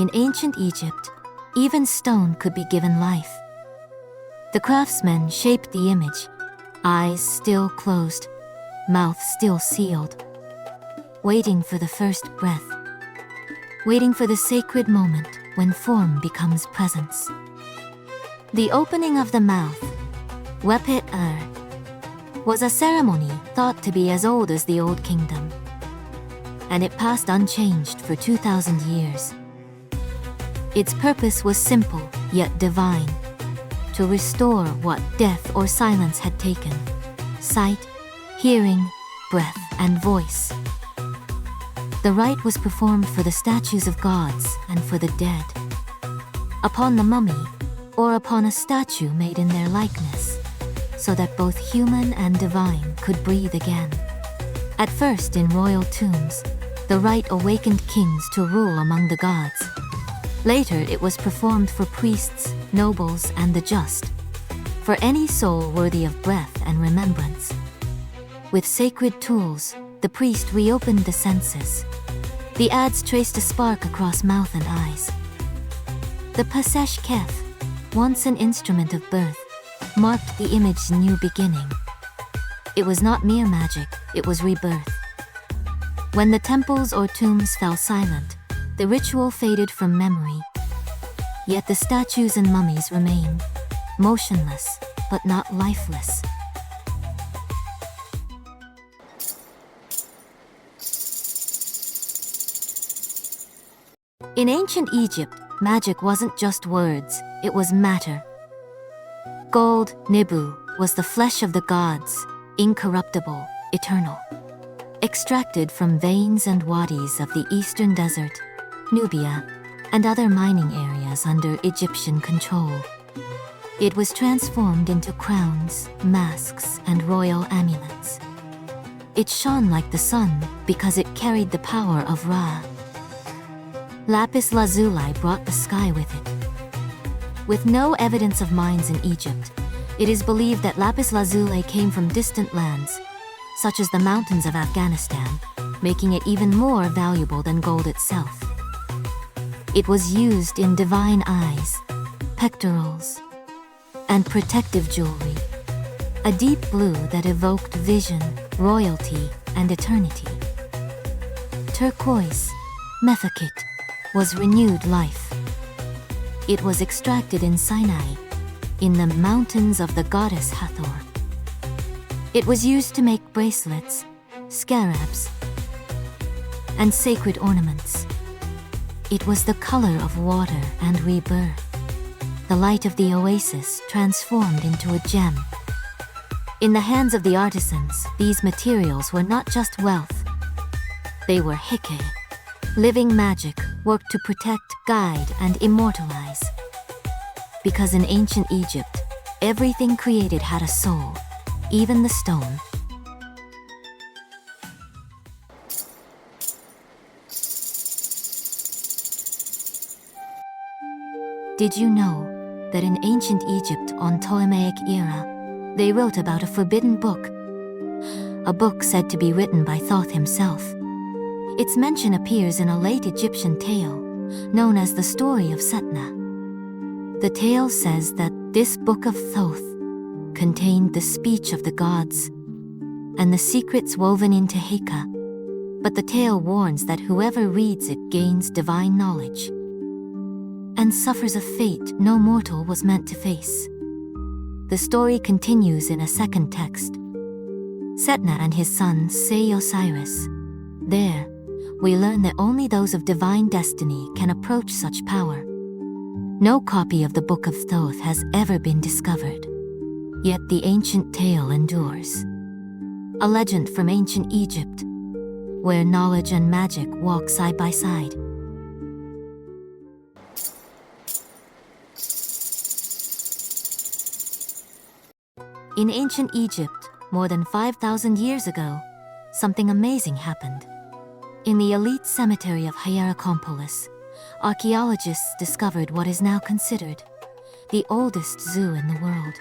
In ancient Egypt, even stone could be given life. The craftsmen shaped the image, eyes still closed, mouth still sealed, waiting for the first breath, waiting for the sacred moment when form becomes presence. The opening of the mouth, Wepet-er, was a ceremony thought to be as old as the Old Kingdom, and it passed unchanged for 2,000 years. Its purpose was simple yet divine, to restore what death or silence had taken: sight, hearing, breath, and voice. The rite was performed for the statues of gods and for the dead, upon the mummy or upon a statue made in their likeness, so that both human and divine could breathe again. At first in royal tombs, the rite awakened kings to rule among the gods. Later it was performed for priests, nobles, and the just, for any soul worthy of breath and remembrance. With sacred tools, the priest reopened the senses. The adze traced a spark across mouth and eyes. The Pasesh Kef, once an instrument of birth, marked the image's new beginning. It was not mere magic, it was rebirth. When the temples or tombs fell silent, the ritual faded from memory. Yet the statues and mummies remained, motionless but not lifeless. In ancient Egypt, magic wasn't just words, it was matter. Gold, Nibu, was the flesh of the gods, incorruptible, eternal. Extracted from veins and wadis of the eastern desert, Nubia, and other mining areas under Egyptian control. It was transformed into crowns, masks, and royal amulets. It shone like the sun because it carried the power of Ra. Lapis lazuli brought the sky with it. With no evidence of mines in Egypt, it is believed that lapis lazuli came from distant lands, such as the mountains of Afghanistan, making it even more valuable than gold itself. It was used in divine eyes, pectorals, and protective jewelry, a deep blue that evoked vision, royalty, and eternity. Turquoise, mephakit, was renewed life. It was extracted in Sinai, in the mountains of the goddess Hathor. It was used to make bracelets, scarabs, and sacred ornaments. It was the color of water and rebirth, the light of the oasis transformed into a gem. In the hands of the artisans, these materials were not just wealth. They were heke, living magic worked to protect, guide, and immortalize. Because in ancient Egypt, everything created had a soul, even the stone. Did you know that in ancient Egypt on Ptolemaic era, they wrote about a forbidden book? A book said to be written by Thoth himself. Its mention appears in a late Egyptian tale, known as the story of Setna. The tale says that this book of Thoth contained the speech of the gods and the secrets woven into Heka, but the tale warns that whoever reads it gains divine knowledge and suffers a fate no mortal was meant to face. The story continues in a second text. Setna and his son say Osiris. There, we learn that only those of divine destiny can approach such power. No copy of the Book of Thoth has ever been discovered, yet the ancient tale endures. A legend from ancient Egypt, where knowledge and magic walk side by side. In ancient Egypt, more than 5,000 years ago, something amazing happened. In the elite cemetery of Hierakonpolis, archaeologists discovered what is now considered the oldest zoo in the world.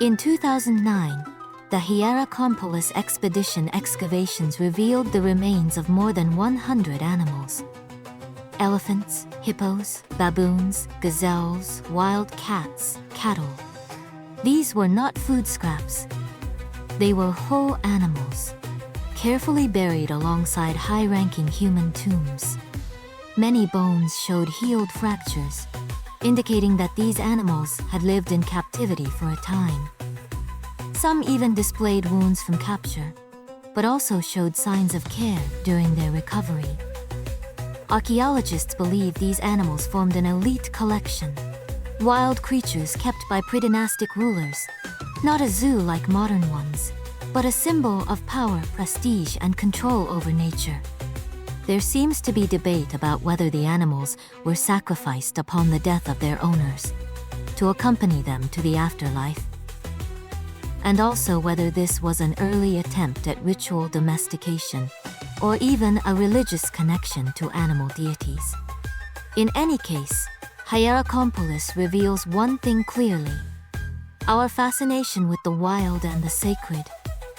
In 2009, the Hierakonpolis expedition excavations revealed the remains of more than 100 animals. elephants, hippos, baboons, gazelles, wild cats, cattle. These were not food scraps. They were whole animals, carefully buried alongside high-ranking human tombs. Many bones showed healed fractures, indicating that these animals had lived in captivity for a time. Some even displayed wounds from capture, but also showed signs of care during their recovery. Archaeologists believe these animals formed an elite collection, wild creatures kept by pre-dynastic rulers, not a zoo like modern ones, but a symbol of power, prestige, and control over nature. There seems to be debate about whether the animals were sacrificed upon the death of their owners to accompany them to the afterlife, and also whether this was an early attempt at ritual domestication or even a religious connection to animal deities. In any case, Hierakonpolis reveals one thing clearly: our fascination with the wild and the sacred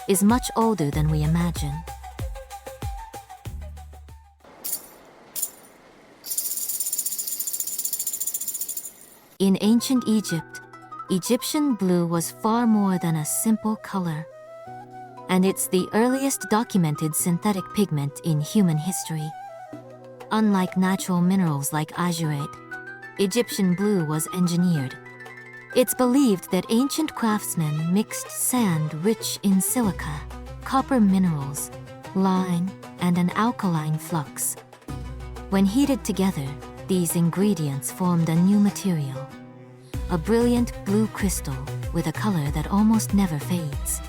is much older than we imagine. In ancient Egypt, Egyptian blue was far more than a simple color, and it's the earliest documented synthetic pigment in human history. Unlike natural minerals like azurite, Egyptian blue was engineered. It's believed that ancient craftsmen mixed sand rich in silica, copper minerals, lime, and an alkaline flux. When heated together, these ingredients formed a new material, a brilliant blue crystal with a color that almost never fades.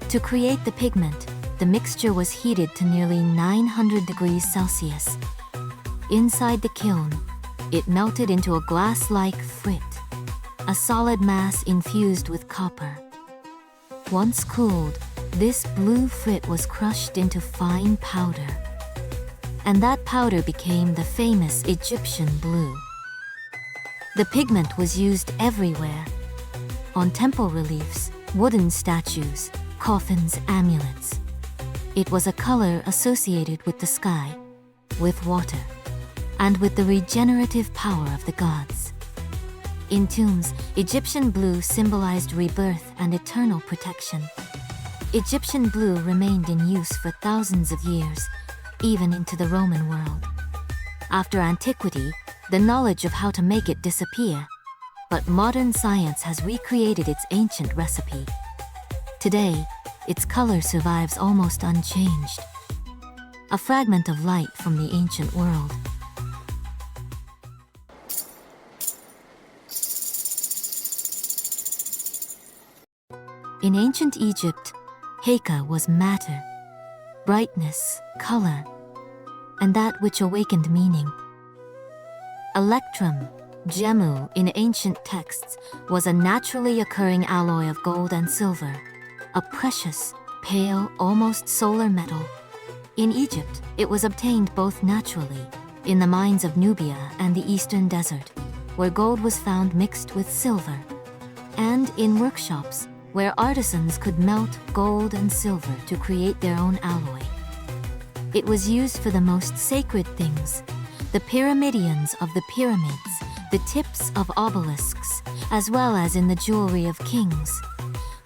To create the pigment, the mixture was heated to nearly 900 degrees Celsius. Inside the kiln, it melted into a glass-like frit, a solid mass infused with copper. Once cooled, this blue frit was crushed into fine powder, and that powder became the famous Egyptian blue. The pigment was used everywhere: on temple reliefs, wooden statues, coffins, amulets. It was a color associated with the sky, with water, and with the regenerative power of the gods. In tombs, Egyptian blue symbolized rebirth and eternal protection. Egyptian blue remained in use for thousands of years, even into the Roman world. After antiquity, the knowledge of how to make it disappeared, but modern science has recreated its ancient recipe. Today, its color survives almost unchanged, a fragment of light from the ancient world. In ancient Egypt, Heka was matter, brightness, color, and that which awakened meaning. Electrum, gemu in ancient texts, was a naturally occurring alloy of gold and silver, a precious, pale, almost solar metal. In Egypt, it was obtained both naturally, in the mines of Nubia and the eastern desert, where gold was found mixed with silver, and in workshops, where artisans could melt gold and silver to create their own alloy. It was used for the most sacred things: the pyramidions of the pyramids, the tips of obelisks, as well as in the jewelry of kings,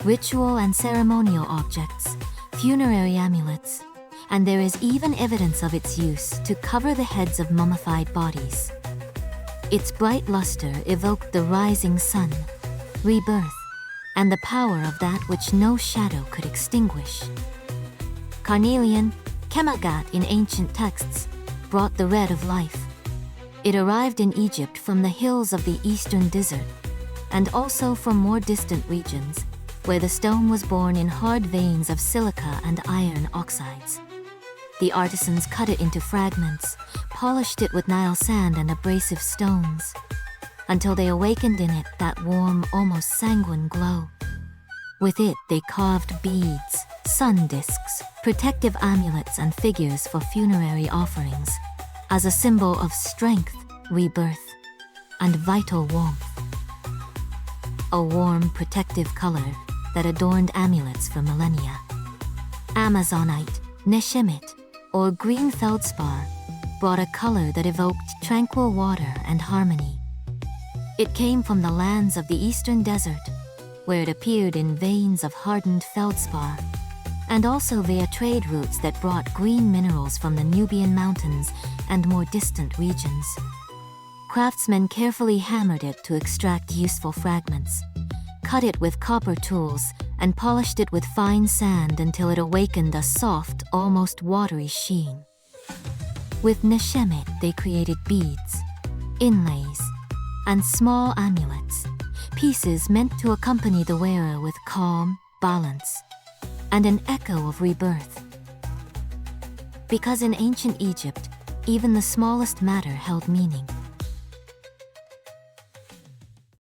ritual and ceremonial objects, funerary amulets, and there is even evidence of its use to cover the heads of mummified bodies. Its bright luster evoked the rising sun, rebirth, and the power of that which no shadow could extinguish. Carnelian, Kemagat in ancient texts, brought the red of life. It arrived in Egypt from the hills of the eastern desert, and also from more distant regions, where the stone was born in hard veins of silica and iron oxides. The artisans cut it into fragments, polished it with Nile sand and abrasive stones, until they awakened in it that warm, almost sanguine glow. With it, they carved beads, sun discs, protective amulets, and figures for funerary offerings, as a symbol of strength, rebirth, and vital warmth. A warm, protective color that adorned amulets for millennia. Amazonite, Neshemite, or green feldspar brought a color that evoked tranquil water and harmony. It came from the lands of the eastern desert, where it appeared in veins of hardened feldspar, and also via trade routes that brought green minerals from the Nubian mountains and more distant regions. Craftsmen carefully hammered it to extract useful fragments, cut it with copper tools, and polished it with fine sand until it awakened a soft, almost watery sheen. With neshemet, they created beads, inlays, and small amulets, pieces meant to accompany the wearer with calm, balance, and an echo of rebirth. Because in ancient Egypt, even the smallest matter held meaning.